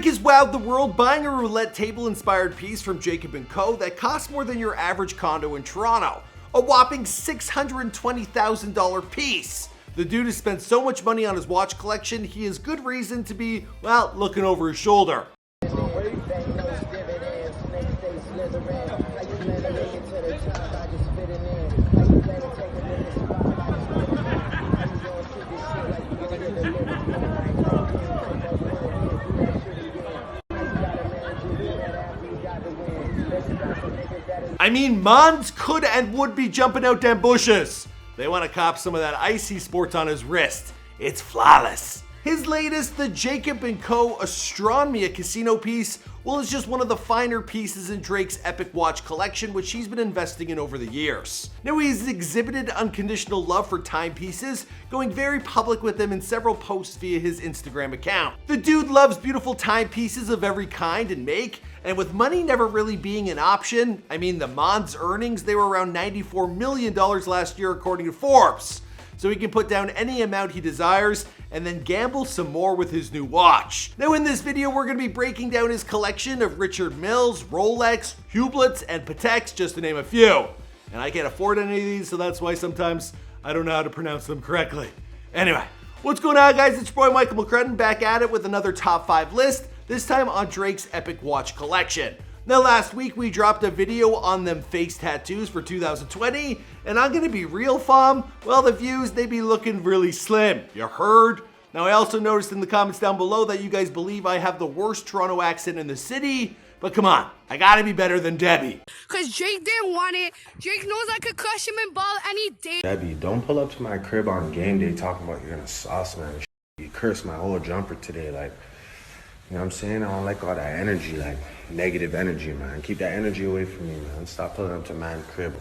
Drake has wowed the world buying a roulette table inspired piece from Jacob & Co. that costs more than your average condo in Toronto. A whopping $620,000 piece. The dude has spent so much money on his watch collection, he has good reason to be, well, looking over his shoulder. I mean, Mons could and would be jumping out them bushes. They want to cop some of that icy sports on his wrist. It's flawless. His latest, the Jacob & Co. Astronomia casino piece, well, is just one of the finer pieces in Drake's epic watch collection, which he's been investing in over the years. Now, he's exhibited unconditional love for timepieces, going very public with them in several posts via his Instagram account. The dude loves beautiful timepieces of every kind and make, and with money never really being an option, I mean, the Mons earnings, they were around $94 million last year according to Forbes. So he can put down any amount he desires and then gamble some more with his new watch. Now in this video, we're going to be breaking down his collection of Richard Milles, Rolex, Hublots, and Pateks, just to name a few. And I can't afford any of these, so that's why sometimes I don't know how to pronounce them correctly. Anyway, what's going on, guys? It's your boy Michael McCrudden back at it with another top 5 list, this time on Drake's epic watch collection. Now last week we dropped a video on them face tattoos for 2020, and I'm gonna be real, fam, well, the views, they be looking really slim. You heard? Now I also noticed in the comments down below that you guys believe I have the worst Toronto accent in the city, but come on, I gotta be better than Debbie. Cause Drake didn't want it. Drake knows I could crush him in ball any day. Debbie, don't pull up to my crib on game day talking about you're gonna sauce man. You cursed my whole jumper today, like, you know what I'm saying? I don't like all that energy, like negative energy, man. Keep that energy away from me, man. Stop pulling up to my crib.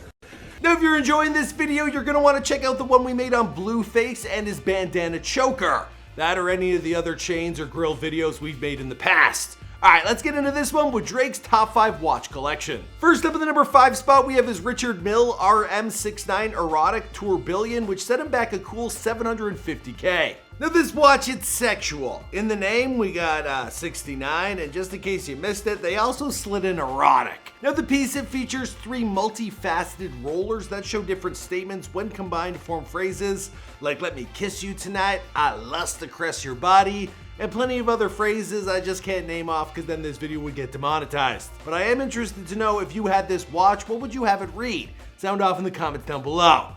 Now, if you're enjoying this video, you're gonna wanna check out the one we made on Blueface and his bandana choker. That or any of the other chains or grill videos we've made in the past. Alright, let's get into this one with Drake's top 5 watch collection. First up in the number 5 spot, we have his Richard Mille RM69 Erotic Tourbillon, which set him back a cool $750K. Now this watch, it's sexual. In the name, we got 69, and just in case you missed it, they also slid in erotic. Now the piece, it features 3 multifaceted rollers that show different statements when combined to form phrases like "let me kiss you tonight," "I lust to caress your body," and plenty of other phrases I just can't name off because then this video would get demonetized. But I am interested to know, if you had this watch, what would you have it read? Sound off in the comments down below.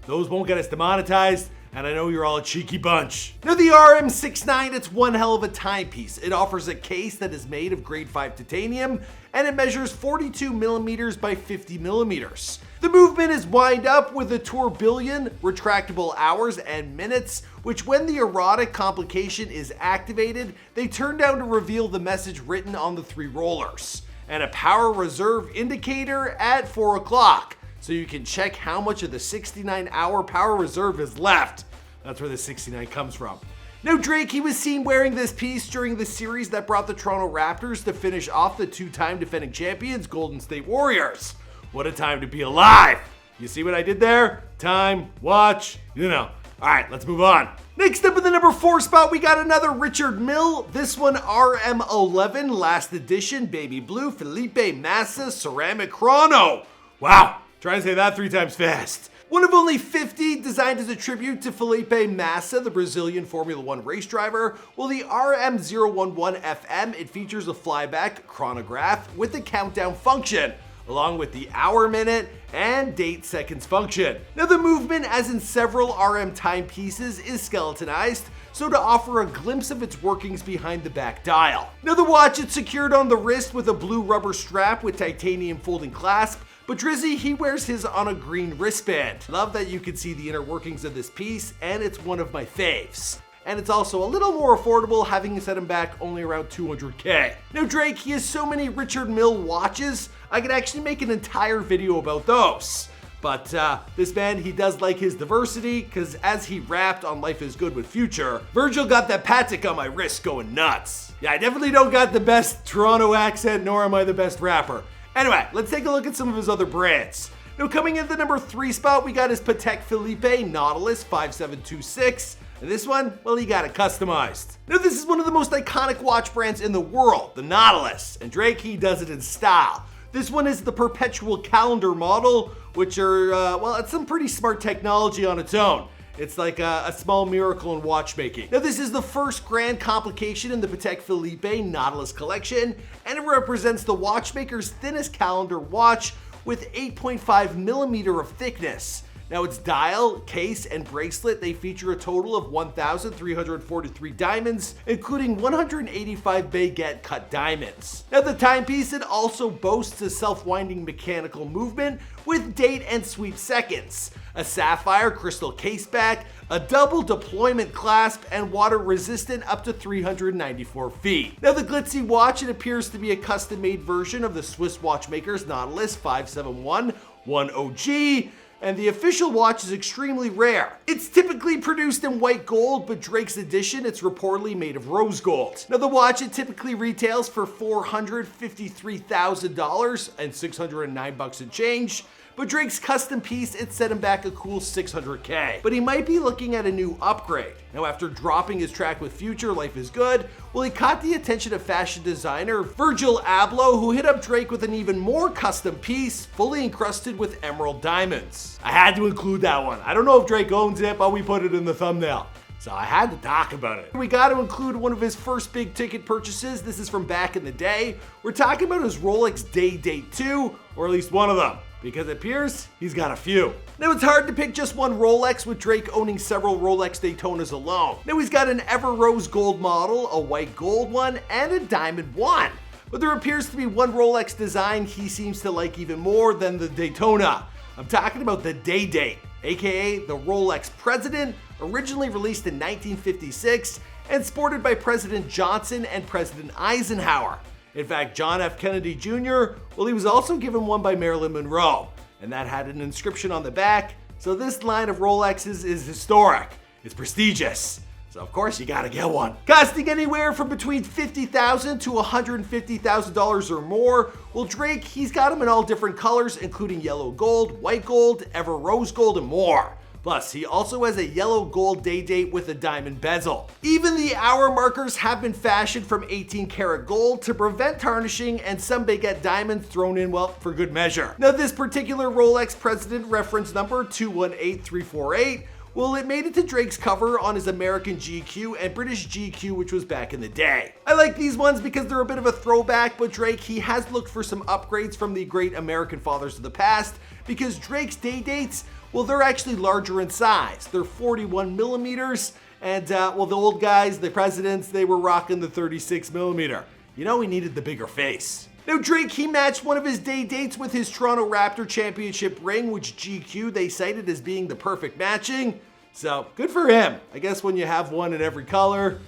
Those won't get us demonetized, and I know you're all a cheeky bunch. Now the RM69, it's one hell of a timepiece. It offers a case that is made of grade 5 titanium, and it measures 42 millimeters by 50 millimeters. The movement is wind up with a tourbillon, retractable hours and minutes, which when the erotic complication is activated, they turn down to reveal the message written on the 3 rollers. And a power reserve indicator at 4 o'clock. So you can check how much of the 69-hour power reserve is left. That's where the 69 comes from. Now Drake, he was seen wearing this piece during the series that brought the Toronto Raptors to finish off the 2-time defending champions, Golden State Warriors. What a time to be alive. You see what I did there? Time, watch, you know. All right, let's move on. Next up in the number 4 spot, we got another Richard Mille. This one RM11, last edition, baby blue, Felipe Massa ceramic chrono. Wow. Try and say that 3 times fast. One of only 50 designed as a tribute to Felipe Massa, the Brazilian Formula 1 race driver. Well, the RM011FM, it features a flyback chronograph with a countdown function, along with the hour, minute, and date seconds function. Now the movement, as in several RM timepieces, is skeletonized, so to offer a glimpse of its workings behind the back dial. Now the watch, it's secured on the wrist with a blue rubber strap with titanium folding clasp, but Drizzy, he wears his on a green wristband. Love that you can see the inner workings of this piece, and it's one of my faves. And it's also a little more affordable, having set him back only around 200K. Now Drake, he has so many Richard Mille watches, I could actually make an entire video about those. But this man, he does like his diversity, because as he rapped on Life is Good with Future, Virgil got that Patek on my wrist going nuts. Yeah, I definitely don't got the best Toronto accent, nor am I the best rapper. Anyway, let's take a look at some of his other brands. Now coming in the number 3 spot, we got his Patek Philippe Nautilus 5726. And this one, well, he got it customized. Now, this is one of the most iconic watch brands in the world, the Nautilus, and Drake, he does it in style. This one is the perpetual calendar model, which are, well, it's some pretty smart technology on its own. It's like a small miracle in watchmaking. Now, this is the first grand complication in the Patek Philippe Nautilus collection, and it represents the watchmaker's thinnest calendar watch with 8.5 millimeter of thickness. Now, its dial, case, and bracelet, they feature a total of 1,343 diamonds, including 185 baguette cut diamonds. Now, the timepiece, it also boasts a self-winding mechanical movement with date and sweep seconds, a sapphire crystal caseback, a double deployment clasp, and water resistant up to 394 feet. Now, the glitzy watch, it appears to be a custom-made version of the Swiss watchmaker's Nautilus 571 10G, and the official watch is extremely rare. It's typically produced in white gold, but Drake's edition, it's reportedly made of rose gold. Now, the watch, it typically retails for $453,000 and $609 and change, but Drake's custom piece, it set him back a cool $600K. But he might be looking at a new upgrade. Now, after dropping his track with Future, Life is Good, well, he caught the attention of fashion designer Virgil Abloh, who hit up Drake with an even more custom piece, fully encrusted with emerald diamonds. I had to include that one. I don't know if Drake owns it, but we put it in the thumbnail, so I had to talk about it. We got to include one of his first big ticket purchases. This is from back in the day. We're talking about his Rolex Day Date 2, or at least one of them, because it appears he's got a few. Now, it's hard to pick just one Rolex, with Drake owning several Rolex Daytonas alone. Now, he's got an ever rose gold model, a white gold one, and a diamond one. But there appears to be one Rolex design he seems to like even more than the Daytona. I'm talking about the Day Date, aka the Rolex President, originally released in 1956 and sported by President Johnson and President Eisenhower. In fact, John F. Kennedy Jr., well, he was also given one by Marilyn Monroe, and that had an inscription on the back, so this line of Rolexes is historic. It's prestigious, so of course you gotta get one. Costing anywhere from between $50,000 to $150,000 or more, well, Drake, he's got them in all different colors, including yellow gold, white gold, ever rose gold, and more. Plus, he also has a yellow gold Day Date with a diamond bezel. Even the hour markers have been fashioned from 18 karat gold to prevent tarnishing, and some baguette diamonds thrown in, well, for good measure. Now, this particular Rolex President reference number 218348, well, it made it to Drake's cover on his American GQ and British GQ, which was back in the day. I like these ones because they're a bit of a throwback, but Drake, he has looked for some upgrades from the great American fathers of the past, because Drake's Day Dates, well, they're actually larger in size. They're 41 millimeters, and well, the old guys, the presidents, they were rocking the 36 millimeter. You know, he needed the bigger face. Now, Drake, he matched one of his Day Dates with his Toronto Raptor championship ring, which GQ, they cited as being the perfect matching. So, good for him. I guess when you have one in every color,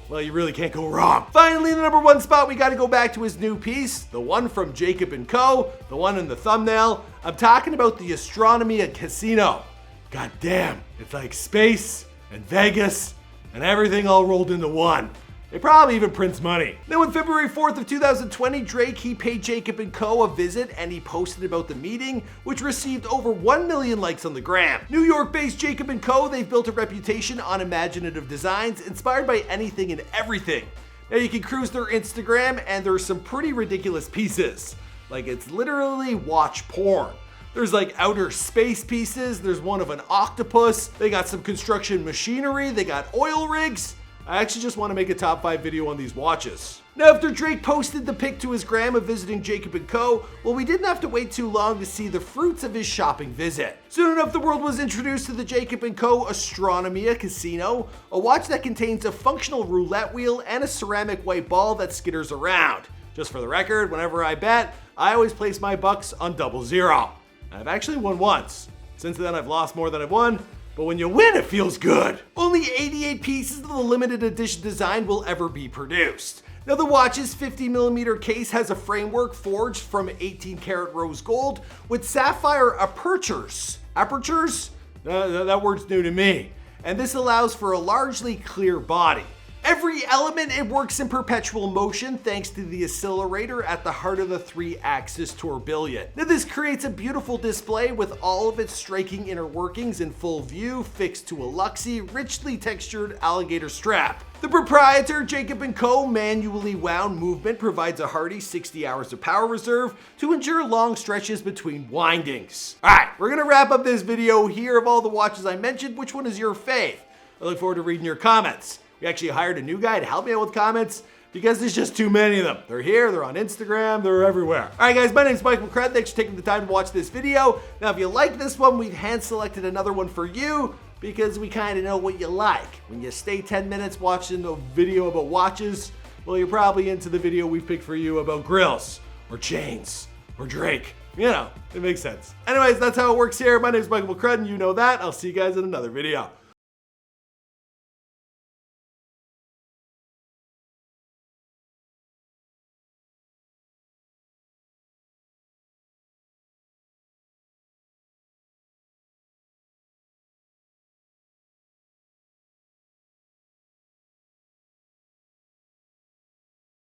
well, you really can't go wrong. Finally, in the number one spot, we got to go back to his new piece, the one from Jacob & Co., the one in the thumbnail. I'm talking about the Astronomia Casino. God damn, it's like space and Vegas and everything all rolled into one. It probably even prints money. Now, on February 4th of 2020, Drake, he paid Jacob & Co. a visit, and he posted about the meeting, which received over 1 million likes on the gram. New York-based Jacob & Co., they've built a reputation on imaginative designs inspired by anything and everything. Now, you can cruise their Instagram, and there's some pretty ridiculous pieces. Like, it's literally watch porn. There's like outer space pieces, there's one of an octopus, they got some construction machinery, they got oil rigs. I actually just want to make a top 5 video on these watches. Now, after Drake posted the pic to his gram of visiting Jacob & Co., well, we didn't have to wait too long to see the fruits of his shopping visit. Soon enough, the world was introduced to the Jacob & Co. Astronomia Casino, a watch that contains a functional roulette wheel and a ceramic white ball that skitters around. Just for the record, whenever I bet, I always place my bucks on 00. I've actually won once. Since then, I've lost more than I've won. But when you win, it feels good. Only 88 pieces of the limited edition design will ever be produced. Now, the watch's 50mm case has a framework forged from 18 karat rose gold with sapphire apertures. Apertures? That word's new to me. And this allows for a largely clear body. Every element, it works in perpetual motion thanks to the accelerator at the heart of the 3-axis tourbillon. Now this creates a beautiful display with all of its striking inner workings in full view, fixed to a Luxy, richly textured alligator strap. The proprietor, Jacob & Co. manually wound movement provides a hearty 60 hours of power reserve to endure long stretches between windings. Alright, we're gonna wrap up this video here. Of all the watches I mentioned, which one is your fave? I look forward to reading your comments. We actually hired a new guy to help me out with comments because there's just too many of them. They're here, they're on Instagram, they're everywhere. All right guys, my name's Michael McCrud. Thanks for taking the time to watch this video. Now if you like this one, we've hand selected another one for you because we kind of know what you like. When you stay 10 minutes watching a video about watches, well, you're probably into the video we picked for you about grills or chains or Drake. You know, it makes sense. Anyways, that's how it works here. My name's Michael McCrud and you know that. I'll see you guys in another video.